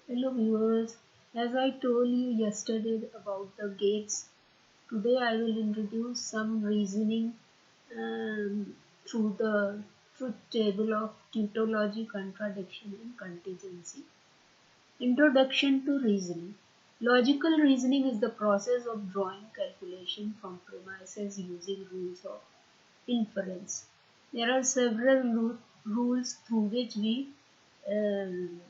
Hello viewers, as I told you yesterday about the gates, today I will introduce some reasoning through the truth table of tautology, contradiction and contingency. Introduction to reasoning. Logical reasoning is the process of drawing calculation from premises using rules of inference. There are several rules through which we um,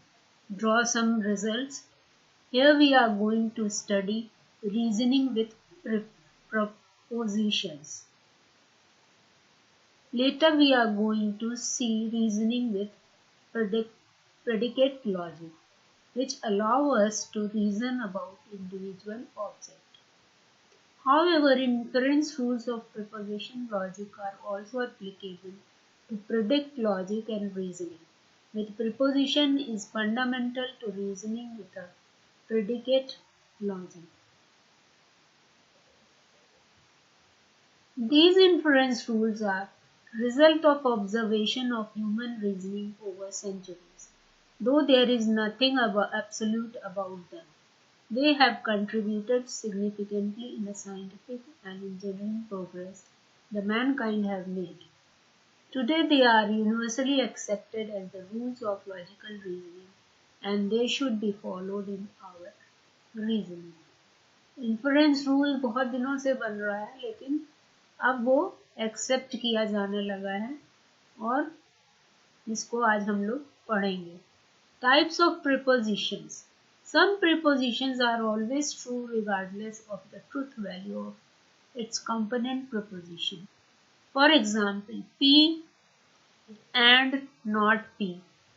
draw some results. Here we are going to study reasoning with propositions. Later we are going to see reasoning with predicate logic, which allow us to reason about individual objects. However, inference rules of proposition logic are also applicable to predict logic and reasoning. With proposition is fundamental to reasoning with a predicate logic. These inference rules are result of observation of human reasoning over centuries. Though there is nothing absolute about them, they have contributed significantly in the scientific and engineering progress the mankind have made. Today they are universally accepted as the rules of logical reasoning and they should be followed in our reasoning. Influence rule बहुत दिनों से बन रहा है लेकिन अब वो accept किया जाने लगा है और इसको आज हम लोग पढ़ेंगे. Types of prepositions. Some prepositions are always true regardless of the truth value of its component preposition. For example, P and not P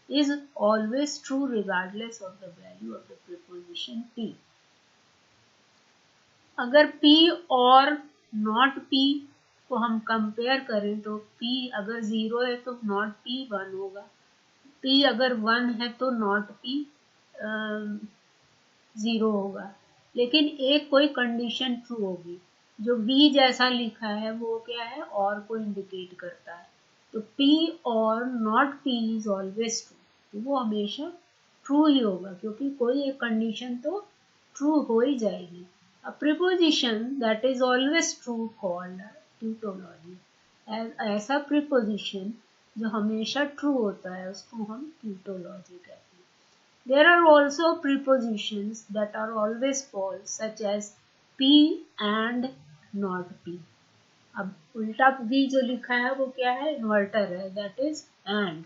is always true regardless of the value of the preposition P. अगर P और not P को हम compare करें तो P अगर 0 है तो not P 1 होगा, P अगर 1 है तो not P 0 होगा. लेकिन एक कोई कंडीशन ट्रू होगी, जो B जैसा लिखा है वो क्या है, और को इंडिकेट करता है. तो P और not P is always true, तो वो हमेशा ट्रू ही होगा क्योंकि कोई एक कंडीशन तो ट्रू हो ही जाएगी. A preposition that is always true called tautology. ऐसा preposition जो हमेशा ट्रू होता है उसको हम tautology कहते हैं. There are also prepositions that are always false such as P and not P. अब उल्टा P जो लिखा है वो क्या है, इन्वर्टर है, that is and.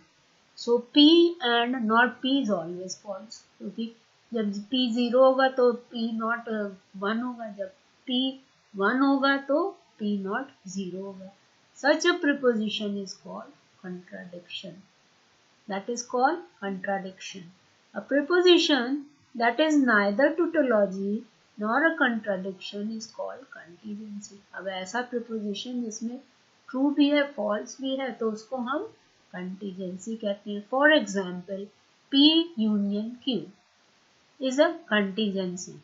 So P and not P is always false क्योंकि जब P 0 होगा तो P not 1 होगा, जब P 1 होगा तो P not 0 होगा. Such a preposition is called contradiction. That is called contradiction. A preposition that is neither tautology nor a contradiction is called contingency. अब ऐसा preposition जिसमें true भी है false भी है तो उसको हम contingency कहते हैं. For example, P union Q is a contingency.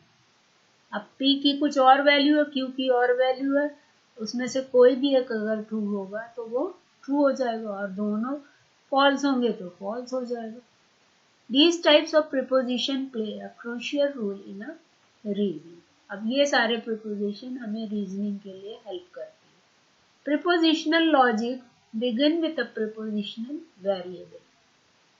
अब P की कुछ और वैल्यू है, Q की और वैल्यू है, उसमें से कोई भी एक अगर ट्रू होगा तो वो ट्रू हो जाएगा और दोनों फॉल्स होंगे तो फॉल्स हो जाएगा. These types of preposition play a crucial role in a reasoning. अब ये सारे preposition हमें reasoning के लिए help करते हैं. Prepositional logic begin with a prepositional variable.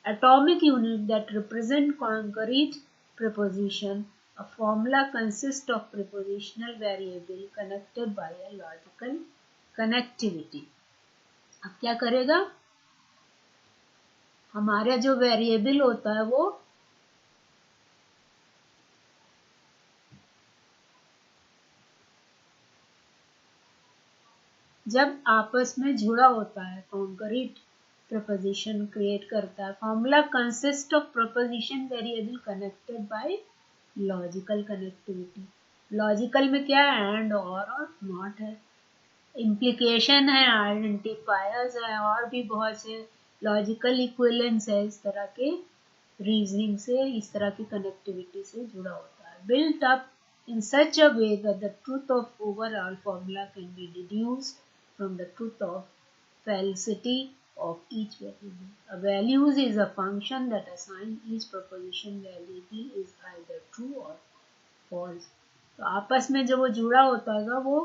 Atomic unit that represent concrete preposition. A formula consists of prepositional variable connected by a logical connectivity. अब क्या करेगा, हमारा जो वेरिएबल होता है वो जब आपस में जुड़ा होता है कॉन्करीट प्रपोजिशन क्रिएट करता है. Formula consist of preposition variable connected by logical connectivity. Logical में क्या है, एंड और नॉट है, इम्प्लीकेशन है, आइडेंटिफायर्स है और भी बहुत से लॉजिकल इक्विवेलेंस है. इस तरह के रीजनिंग से, इस तरह की कनेक्टिविटी से जुड़ा होता है. Built up in such a way that the truth of overall formula can be deduced from the truth of falsity of each variable. A values is a function that assign each proposition value p is either true or false. तो आपस में जब वो जुड़ा होता है वो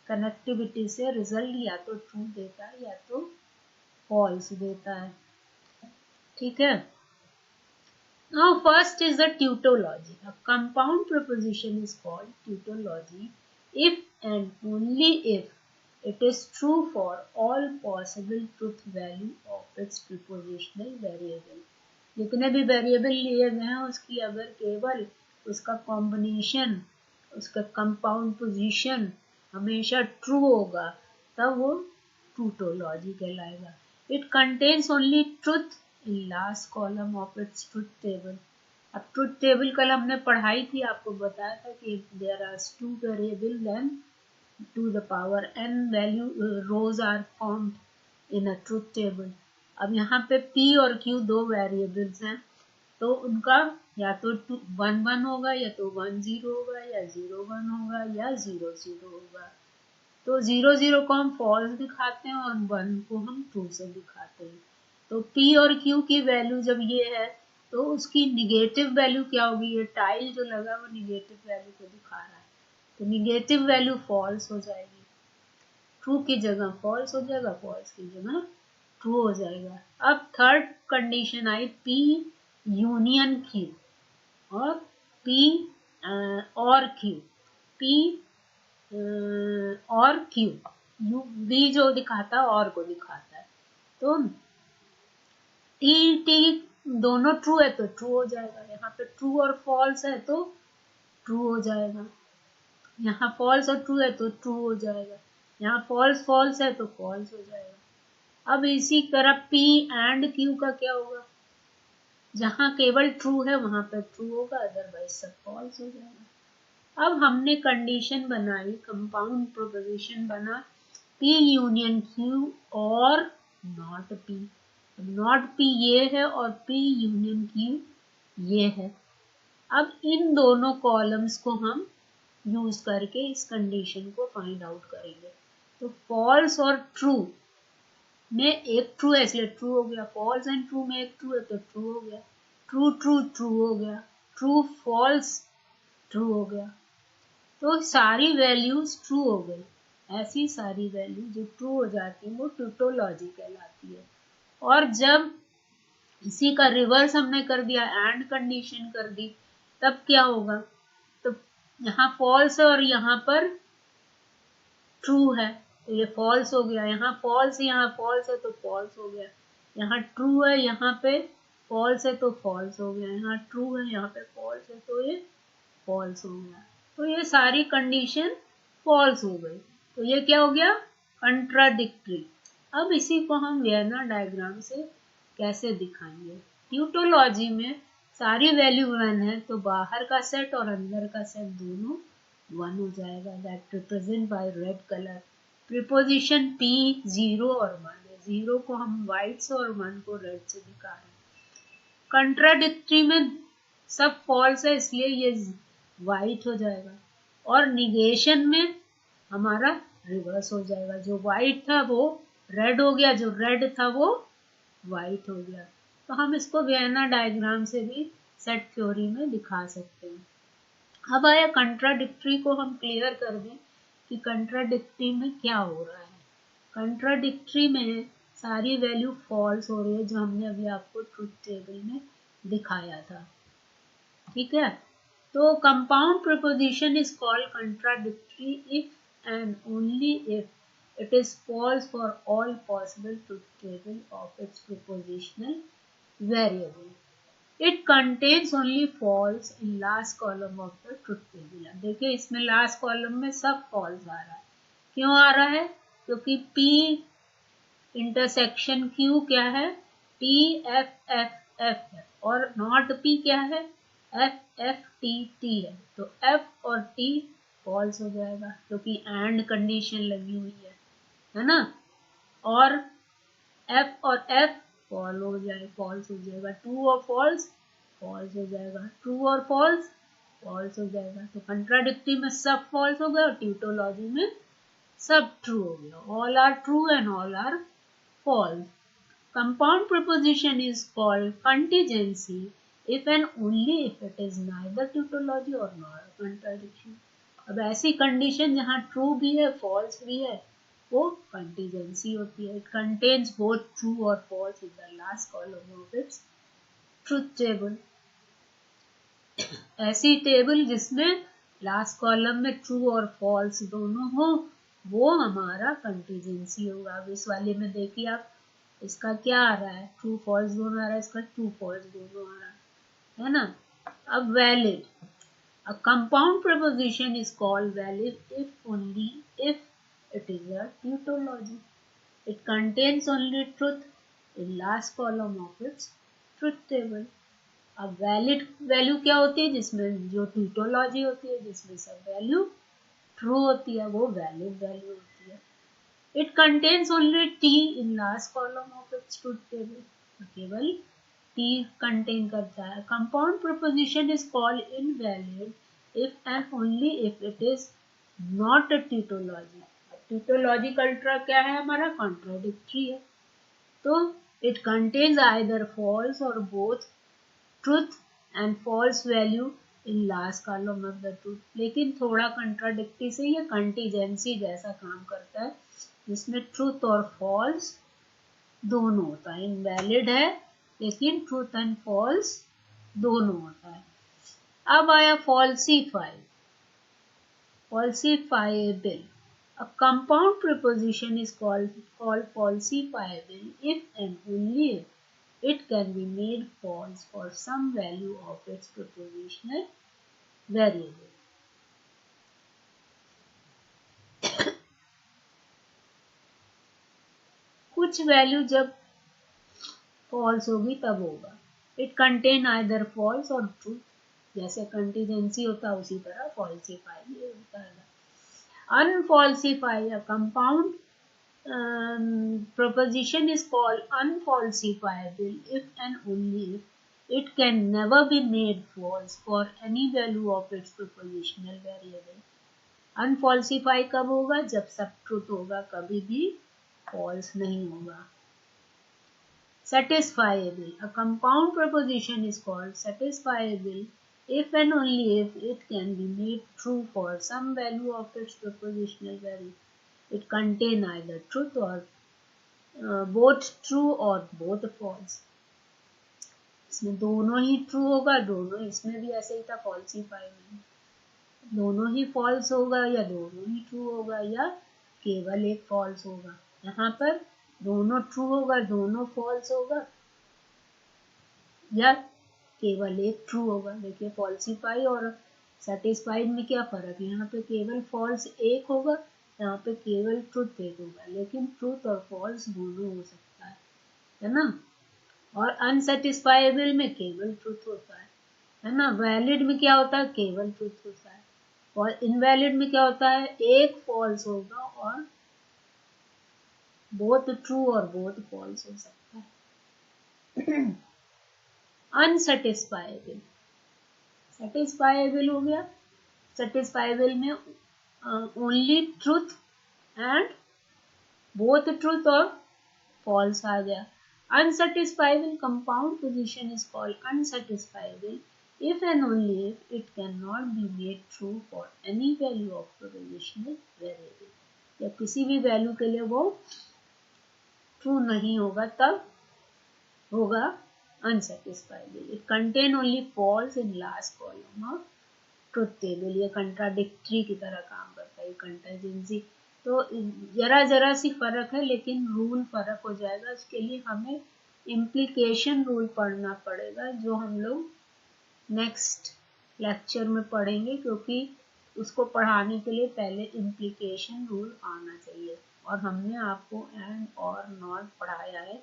connectivity से रिजल्ट या तो ट्रू देता है या तो फॉल्स देता है. ठीक है. Now first is the tautology. A compound proposition is called tautology if and only if it is true for all possible truth value of its prepositional variable. जितने भी वेरिएबल लिए गए हैं उसकी अगर केवल उसका कॉम्बिनेशन उसका कंपाउंड पोजीशन हमेशा ट्रू होगा तब वो tautology कहलाएगा. It contains only truth in last column of its truth table. अब ट्रूथ टेबल कल हमने पढ़ाई थी, आपको बताया था कि there are two variable then to the power n value rows are formed in a truth table. अब यहाँ पे p और q दो वेरिएबल्स हैं तो उनका या तो 1 1 होगा या तो 1 0 होगा या 0 1 होगा या 0 0 होगा. तो 0 0 को हम फॉल्स दिखाते हैं और 1 को हम ट्रू से दिखाते हैं. तो p और q की वैल्यू जब ये है तो उसकी निगेटिव वैल्यू क्या होगी. ये टाइल जो लगा वो निगेटिव वैल्यू को दिखा रहा है तो निगेटिव वैल्यू फॉल्स हो जाएगी. ट्रू की जगह फॉल्स हो जाएगा, फॉल्स की जगह ट्रू हो जाएगा. अब थर्ड कंडीशन आई p यूनियन q और p और q. p और q v जो दिखाता है और को दिखाता है. तो टी दोनों ट्रू है तो ट्रू हो जाएगा. यहाँ पे ट्रू और फॉल्स है तो ट्रू हो जाएगा. यहाँ फॉल्स और ट्रू है तो ट्रू हो जाएगा. यहाँ फॉल्स फॉल्स है तो फॉल्स हो जाएगा. अब इसी तरह p एंड q का क्या होगा. जहाँ केवल ट्रू है वहां पर ट्रू होगा अदरवाइज सब फॉल्स हो जाएगा. अब हमने कंडीशन बनाई कंपाउंड प्रोपोजिशन बना p यूनियन q और नॉट p. नॉट p ये है और p यूनियन q ये है. अब इन दोनों कॉलम्स को हम यूज करके इस कंडीशन को फाइंड आउट करेंगे. तो फॉल्स और ट्रू में एक ट्रू है इसलिए ट्रू हो गया. फॉल्स एंड ट्रू में एक ट्रू है तो ट्रू हो गया. ट्रू ट्रू ट्रू हो गया. ट्रू फॉल्स ट्रू हो गया. तो सारी वैल्यूज ट्रू हो गई. ऐसी सारी वैल्यू जो ट्रू हो जाती है वो टोटोलॉजी कहलाती है. और जब इसी का रिवर्स हमने कर दिया एंड कंडीशन कर दी तब क्या होगा. तो यहाँ फॉल्स है और यहाँ पर ट्रू है तो ये फॉल्स हो गया. यहाँ फॉल्स है तो फॉल्स हो गया. यहाँ ट्रू है यहाँ पे फॉल्स है तो फॉल्स हो गया. यहाँ ट्रू है यहाँ पे फॉल्स है तो ये फॉल्स हो गया. तो ये सारी कंडीशन फॉल्स हो गई. तो ये क्या हो गया कंट्राडिक्टरी. अब इसी को हम वेना डायग्राम से कैसे दिखाएंगे. ट्यूटोलॉजी में सारी वैल्यू 1 है तो बाहर का सेट और अंदर का सेट दोनों 1 हो जाएगा. That represent by red colour. Preposition p 0 और 1 है. 0 को हम व्हाइट से और 1 को रेड से दिखा रहे हैं. कंट्राडिक्टरी में सब फॉल्स है इसलिए ये व्हाइट हो जाएगा और निगेशन में हमारा रिवर्स हो जाएगा. जो व्हाइट था वो रेड हो गया, जो रेड था वो व्हाइट हो गया. तो हम इसको वेना डायग्राम से भी सेट थ्योरी में दिखा सकते हैं. अब आया कंट्राडिक्टरी को हम क्लियर कर दें कि कंट्राडिक्टरी में क्या हो रहा है. कंट्राडिक्टरी में सारी वैल्यू फॉल्स हो रही है जो हमने अभी आपको ट्रुथ टेबल में दिखाया था. ठीक है. तो compound preposition is called contradictory if and only if it is false for all possible truth table of its propositional variable. It contains only false in last column of the truth table. अब देखिए इसमें last column में सब false आ रहा है. क्यों आ रहा है. क्योंकि p इंटरसेक्शन q क्या है t f f f है और नॉट p क्या है f f t t है. तो f और t फॉल्स हो जाएगा क्योंकि एंड कंडीशन लगी हुई है ना. और f और f फॉल्स हो जाएगा. ट्रू और फॉल्स फॉल्स हो जाएगा. ट्रू और फॉल्स फॉल्स हो जाएगा. तो कंट्राडिक्टरी में सब फॉल्स हो गया और ट्यूटोलॉजी में सब ट्रू हो गया. All are true and all are false. Compound preposition is called contingency if and only if it is neither tautology or nor contradiction. अब ऐसी कंडीशन जहाँ ट्रू भी है फॉल्स भी है वो कंटीजेंसी होती है. इट कंटेन्स बोथ ट्रू और falls in the last column of its truth table. ऐसी टेबल जिसमें लास्ट कॉलम में ट्रू और फॉल्स दोनों हो वो हमारा कंटीजेंसी होगा. अब इस वाले में देखिए आप इसका क्या आ रहा है ट्रू फॉल्स दोनों आ रहा है, इसका ट्रू फॉल्स दोनों आ रहा है ना. अब valid. A compound preposition is called valid if only if it is a tautology. It contains only truth in last column of its truth table. अब वैलिड वैल्यू क्या होती है जिसमें जो tautology होती है जिसमें सब वैल्यू ट्रू होती है वो वैलिड वैल्यू होती है. It contains only t in last column of its truth table. केवल t contain करता है. Compound preposition is called invalid if and only if it is not a tautology. tautology ultra क्या है हमारा contradictory है. तो it contains either false or both truth and false value in last column of the truth. लेकिन थोड़ा contradictory से ये contingency जैसा काम करता है जिसमें ट्रूथ और फॉल्स दोनों होता है. इनवैलिड है लेकिन ट्रूथ एंड फॉल्स दोनों होता है. अब आया फॉल्सीफाई. फॉल्सीफाइबल. A compound preposition is called falsifiable if and only if it can be made false for some value of its prepositional variable. कुछ वैल्यू जब फॉल्स होगी तब होगा. इट कंटेन आइदर फॉल्स और ट्रूथ. जैसे कंटीजेंसी होता है उसी तरह फॉल्सीफाई भी होता है. Unfalsify. A compound proposition is called unfalsifiable if and only if it can never be made false for any value of its prepositional variable. Unfalsify कब होगा जब सब ट्रूथ होगा कभी भी false नहीं होगा. Satisfiable. A compound preposition is called satisfiable if and only if it can be made true for some value of its prepositional value. It contain either truth or both true or both false. इसमें दोनों ही true होगा दोनों. इसमें भी ऐसे ही था फॉल्सीफाई में दोनों ही फॉल्स होगा या दोनों ही ट्रू होगा या केवल एक फॉल्स होगा. यहाँ पर दोनों ट्रू होगा दोनों फॉल्स होगा या केवल एक ट्रू होगा. देखिए फॉल्सीफाई और सेटिस्फाइड में क्या फर्क है. यहाँ पे केवल फॉल्स एक होगा यहाँ पे केवल ट्रूथ एक होगा. लेकिन ट्रूथ और फॉल्स दोनों हो सकता है ना. और अनसेटिस्फाइबल में केवल ट्रूथ होता है ना. वैलिड में क्या होता है केवल ट्रूथ होता है. और इनवैलिड में क्या होता है एक फॉल्स होगा और बोथ ट्रू और बोथ फॉल्स हो सकता है. अनसेटिस्फाइबल. सेटिस्फाइबल हो गया. सेटिस्फाइबल में only truth and both truth और फॉल्स आ गया. Unsatisfiable compound position is called unsatisfiable if and only if it cannot be made true for any value of prepositional variable. या किसी भी वैल्यू के लिए वो ट्रू नहीं होगा तब होगा unsatisfiable. It contain only false in last column of truth table. ये contradictory की तरह काम करता है. कंटीजेंसी तो जरा सी फर्क है लेकिन रूल फर्क हो जाएगा. उसके लिए हमें इम्प्लीकेशन रूल पढ़ना पड़ेगा जो हम लोग नेक्स्ट लेक्चर में पढ़ेंगे क्योंकि उसको पढ़ाने के लिए पहले इम्प्लीकेशन रूल आना चाहिए. और हमने आपको एंड और नॉट पढ़ाया है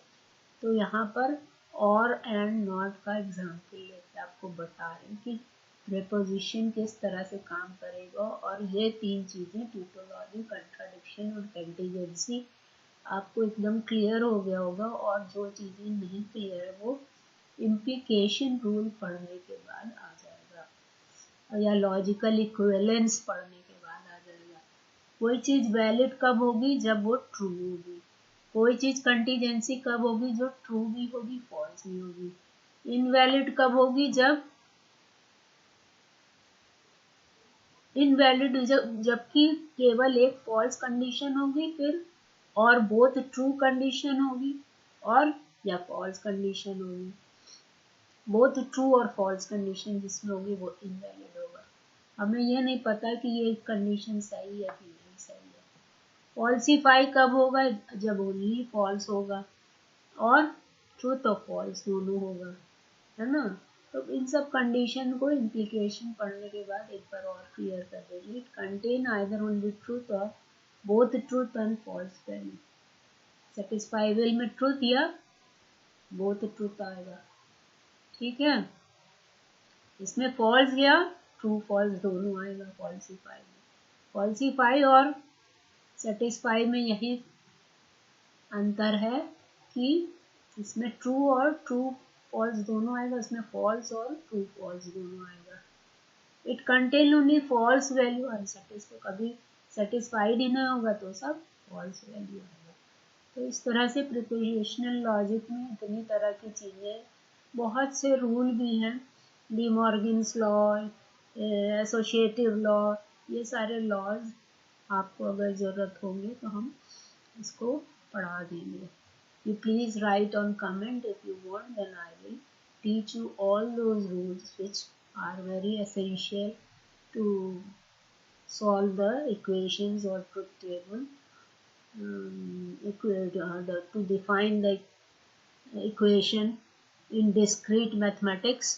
तो यहाँ पर और एंड नॉट का एग्जाम्पल लेके आपको बता रहे हैं कि प्रीपोजिशन किस तरह से काम करेगा. और ये तीन चीज़ें टोटोलॉजी कंट्राडिक्शन और कंटीजेंसी आपको एकदम क्लियर हो गया होगा. और जो चीज़ें नहीं क्लियर है वो इम्प्लीकेशन रूल पढ़ने के बाद आ जाएगा या लॉजिकल इक्विवेलेंस पढ़ने के बाद आ जाएगा. कोई चीज़ वैलिड कब होगी जब वो ट्रू होगी. कोई चीज कंटीजेंसी कब होगी, जो ट्रू भी होगी फॉल्स भी होगी। इनवैलिड कब होगी, जब इनवैलिड जबकि केवल एक फॉल्स कंडीशन होगी, फिर और बोथ ट्रू कंडीशन होगी, और या फॉल्स कंडीशन होगी। बोथ ट्रू और फॉल्स कंडीशन जिसमें होगी वो इनवैलिड होगा। हमें ये नहीं पता कि ये कंडीशन सही है कि नहीं सही है। फॉल्सीफाई कब होगा, जब ओनली फॉल्स होगा और ट्रूथ और फॉल्स दोनों होगा, है ना। तो इन सब कंडीशन को इम्प्लीकेशन पढ़ने के बाद एक बार और क्लियर कर देंगे। It contain either only truth और both truth and false value. Satisfiable में ट्रूथ या बोथ ट्रूथ आएगा, ठीक है। इसमें फॉल्स या ट्रू फॉल्स दोनों आएगा फॉल्सीफाई में। फॉल्सीफाई और सेटिस्फाई में यही अंतर है कि इसमें ट्रू और ट्रू फॉल्स दोनों आएगा, इसमें फॉल्स और ट्रू फॉल्स दोनों आएगा। It contain only false value unsatisfied, कभी सेटिस्फाइड ही नहीं होगा तो सब फॉल्स वैल्यू आएगा। तो इस तरह से प्रिपोजिशनल लॉजिक में इतनी तरह की चीज़ें, बहुत से रूल भी हैं, D Morgan's law, associative law, ये सारे लॉज आपको अगर ज़रूरत होंगे तो हम इसको पढ़ा देंगे। You please write on comment if you want, then I will teach you all those rules which are very essential to solve the equations or truth table, to define the equation in discrete mathematics.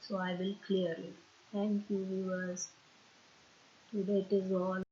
So I will clear it. Thank you viewers. Today it is all.